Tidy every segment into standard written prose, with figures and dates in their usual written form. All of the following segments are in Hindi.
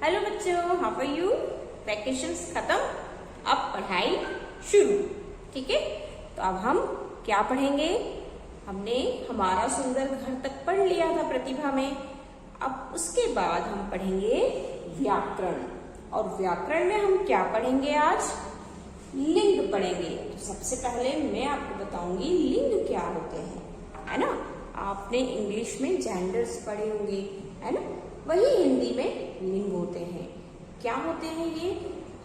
हेलो बच्चों, हाउ आर यू। वैकेशंस खत्म, अब पढ़ाई शुरू। ठीक है, तो अब हम क्या पढ़ेंगे। हमने हमारा सुंदर घर तक पढ़ लिया था प्रतिभा में। अब उसके बाद हम पढ़ेंगे व्याकरण। और व्याकरण में हम क्या पढ़ेंगे आज, लिंग पढ़ेंगे। तो सबसे पहले मैं आपको बताऊंगी लिंग क्या होते हैं, है ना। आपने इंग्लिश में जेंडर्स पढ़े होंगे, है ना, वही हिंदी में लिंग होते हैं। क्या होते हैं ये,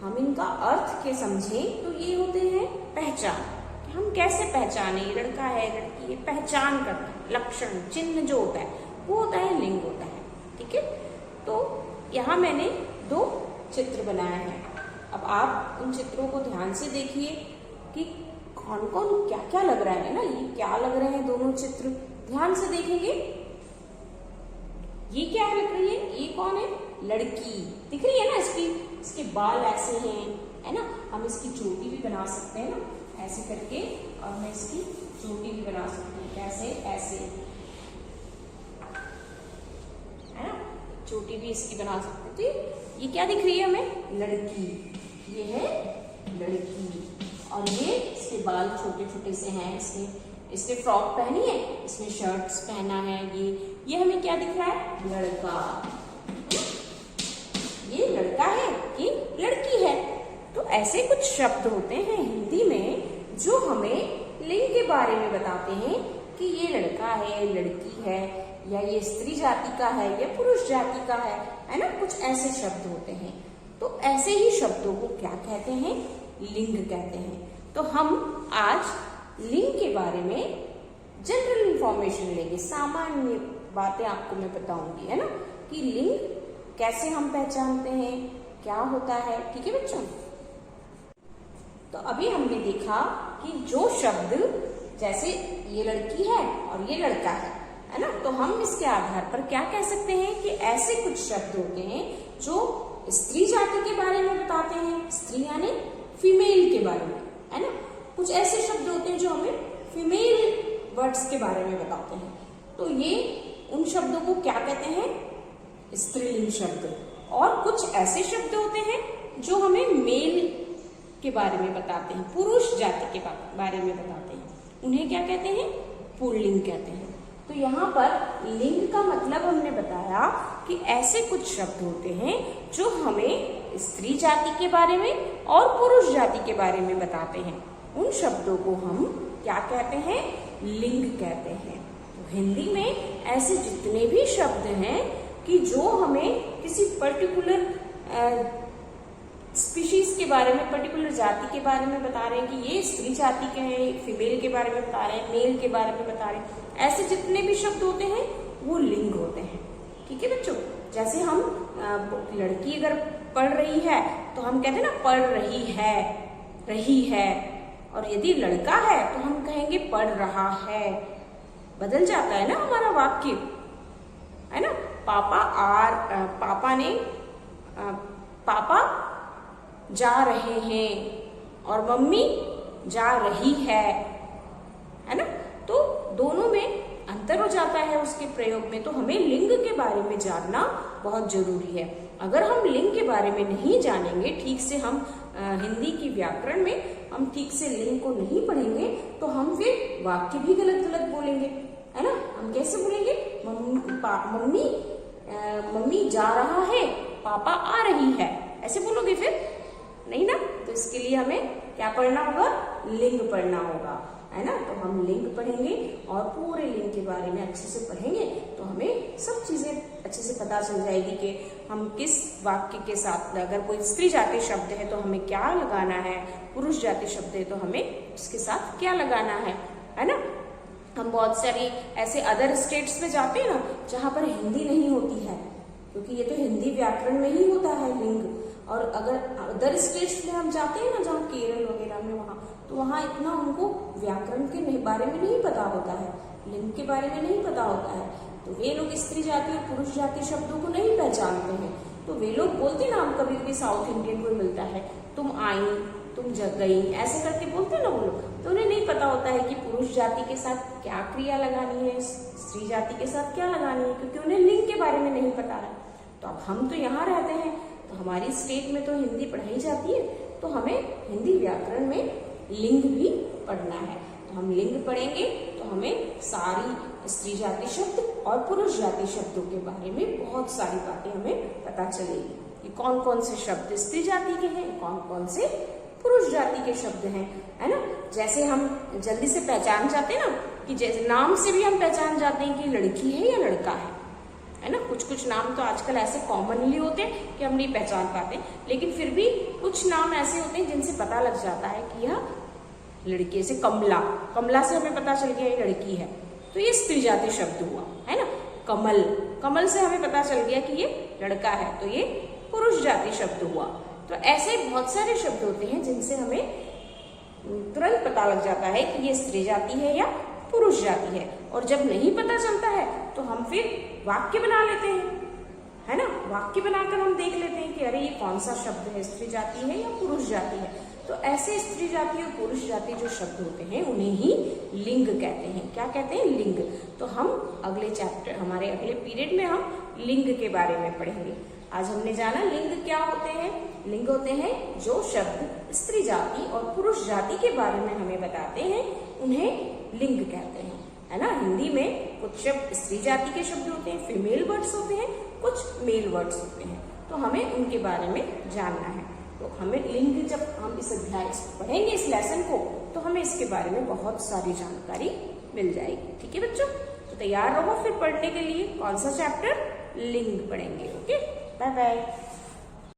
हम इनका अर्थ के समझें तो ये होते हैं पहचान, कि हम कैसे पहचाने ये लड़का है लड़की है, पहचान करते हैं, लक्षण चिन्ह जो होता है वो होता है लिंग होता है। ठीक है, तो यहाँ मैंने 2 चित्र बनाए हैं। अब आप उन चित्रों को ध्यान से देखिए कि कौन कौन क्या क्या लग रहा है ना, ये क्या लग रहे हैं दोनों चित्र, ध्यान से देखेंगे। ये क्या लग रही है, ये कौन है, लड़की दिख रही है ना, इसके बाल ऐसे हैं, है ना। हम इसकी चोटी भी बना सकते हैं ना, ऐसे करके, और मैं इसकी चोटी भी बना सकती हूँ, कैसे, ऐसे, है ना, चोटी भी इसकी बना सकते थे। ये क्या दिख रही है हमें, लड़की, ये है लड़की। और ये इसके बाल छोटे छोटे से हैं, इसने फ्रॉक पहनी है, इसने शर्ट्स पहना है। ये हमें क्या दिख रहा है, लड़का। ये लड़का है कि लड़की है। तो ऐसे कुछ शब्द होते हैं हिंदी में जो हमें लिंग के बारे में बताते हैं कि ये लड़का है, लड़की है, या ये स्त्री जाति का है या पुरुष जाति का है ना। कुछ ऐसे शब्द होते हैं। तो ऐसे ही शब्दों को क्या कहते हैं, लिंग कहते हैं। तो हम आज लिंग के बारे में जनरल इंफॉर्मेशन लेंगे, सामान्य बातें आपको मैं बताऊंगी, है ना, कि लिंग कैसे हम पहचानते हैं, क्या होता है। ठीक है बच्चों, तो अभी हमने देखा कि जो शब्द, जैसे ये लड़की है और ये लड़का है ना, तो हम इसके आधार पर क्या कह सकते हैं कि ऐसे कुछ शब्द होते हैं जो स्त्री जाति के बारे में बताते हैं, स्त्री यानी फीमेल के बारे में, है ना। कुछ ऐसे शब्द होते हैं जो हमें फीमेल वर्ड्स के बारे में बताते हैं। तो ये उन शब्दों को क्या कहते हैं, स्त्रीलिंग शब्द। और कुछ ऐसे शब्द होते हैं जो हमें मेल के बारे में बताते हैं, पुरुष जाति के बारे में बताते हैं, उन्हें क्या कहते हैं, पुल्लिंग कहते हैं। तो यहाँ पर लिंग का मतलब हमने बताया कि ऐसे कुछ शब्द होते हैं जो हमें स्त्री जाति के बारे में और पुरुष जाति के बारे में बताते हैं। उन शब्दों को हम क्या कहते हैं, लिंग कहते हैं। तो हिंदी में ऐसे जितने भी शब्द हैं कि जो हमें किसी पर्टिकुलर स्पीशीज के बारे में, पर्टिकुलर जाति के बारे में बता रहे हैं कि ये स्त्री जाति के हैं, फीमेल के बारे में बता रहे हैं, मेल के बारे में बता रहे हैं, ऐसे जितने भी शब्द होते हैं वो लिंग होते हैं। ठीक है बच्चों, जैसे हम लड़की अगर पढ़ रही है तो हम कहते हैं ना, पढ़ रही है। और यदि लड़का है तो हम कहेंगे पढ़ रहा है। बदल जाता है ना हमारा वाक्य, है ना। पापा जा रहे हैं और मम्मी जा रही है ना। तो दोनों में अंतर हो जाता है उसके प्रयोग में। तो हमें लिंग के बारे में जानना बहुत जरूरी है। अगर हम लिंग के बारे में नहीं जानेंगे ठीक से, हम हिंदी की व्याकरण में हम ठीक से लिंग को नहीं पढ़ेंगे तो हम फिर वाक्य भी गलत गलत बोलेंगे, है ना। हम कैसे बोलेंगे, मम्मी जा रहा है, पापा आ रही है, ऐसे बोलोगे फिर नहीं ना। तो इसके लिए हमें क्या पढ़ना होगा, लिंग पढ़ना होगा, है ना। तो हम लिंग पढ़ेंगे और पूरे लिंग के बारे में अच्छे से पढ़ेंगे तो हमें सब चीजें अच्छे से पता चल जाएगी कि हम किस वाक्य के साथ, अगर कोई स्त्री जाति शब्द है तो हमें क्या लगाना है, पुरुष जाति शब्द है तो हमें उसके साथ क्या लगाना है ना। हम बहुत सारी ऐसे अदर स्टेट्स में जाते हैं ना जहाँ पर हिंदी नहीं होती है, क्योंकि ये तो हिंदी व्याकरण में ही होता है लिंग। और अगर अदर स्टेट्स में हम जाते हैं ना, जहाँ केरल वगैरह में, वहाँ इतना उनको व्याकरण के बारे में नहीं पता होता है, लिंग के बारे में नहीं पता होता है। तो वे लोग स्त्री जाति और पुरुष जाति शब्दों को नहीं पहचानते हैं। तो वे लोग बोलते ना, हम कभी कभी साउथ इंडियन को मिलता है, तुम आई, तुम जग गई, ऐसे करके बोलते ना वो लोग। तो उन्हें नहीं पता होता है कि पुरुष जाति के साथ क्या क्रिया लगानी है, स्त्री जाति के साथ क्या लगानी है, क्योंकि उन्हें लिंग के बारे में नहीं पता है। तो अब हम तो यहाँ रहते हैं, तो हमारी स्टेट में तो हिंदी पढ़ाई जाती है, तो हमें हिंदी व्याकरण में लिंग भी पढ़ना है। तो हम लिंग पढ़ेंगे तो हमें सारी स्त्री जाति शब्द और पुरुष जाति शब्दों के बारे में बहुत सारी बातें हमें पता चलेगी कि कौन कौन से शब्द स्त्री जाति के हैं, कौन कौन से पुरुष जाति के शब्द हैं, है ना। जैसे हम जल्दी से पहचान जाते हैं ना, कि जैसे नाम से भी हम पहचान जाते हैं कि लड़की है या लड़का है ना। कुछ कुछ नाम तो आजकल ऐसे कॉमनली होते हैं कि हम नहीं पहचान पाते, लेकिन फिर भी कुछ नाम ऐसे होते हैं जिनसे पता लग जाता है कि यह लड़की। से कमला, कमला से हमें पता चल गया ये लड़की है, तो ये स्त्री जाति शब्द हुआ, है ना। कमल, कमल से हमें पता चल गया कि ये लड़का है, तो ये पुरुष जाति शब्द हुआ। तो ऐसे बहुत सारे शब्द होते हैं जिनसे हमें तुरंत पता लग जाता है कि ये स्त्री जाति है या पुरुष जाति है। और जब नहीं पता चलता है तो हम फिर वाक्य बना लेते हैं, है ना। वाक्य बनाकर हम देख लेते हैं कि अरे ये कौन सा शब्द है, स्त्री जाति है या पुरुष जाति है। तो ऐसे स्त्री जाति और पुरुष जाति जो शब्द होते हैं उन्हें ही लिंग कहते हैं। क्या कहते हैं? लिंग। तो हम अगले चैप्टर, हमारे अगले पीरियड में हम लिंग के बारे में पढ़ेंगे। आज हमने जाना लिंग क्या होते हैं। लिंग होते हैं जो शब्द स्त्री जाति और पुरुष जाति के बारे में हमें बताते हैं, उन्हें लिंग कहते हैं, है ना। हिंदी में कुछ शब्द स्त्री जाति के शब्द होते हैं, फीमेल वर्ड्स होते हैं, कुछ मेल वर्ड्स होते हैं, तो हमें उनके बारे में जानना है। तो हमें लिंग, जब हम इस अध्याय पढ़ेंगे इस लेसन को, तो हमें इसके बारे में बहुत सारी जानकारी मिल जाएगी। ठीक है बच्चों, तो तैयार रहो फिर पढ़ने के लिए। कौन सा चैप्टर? लिंग पढ़ेंगे। Okay, bye bye.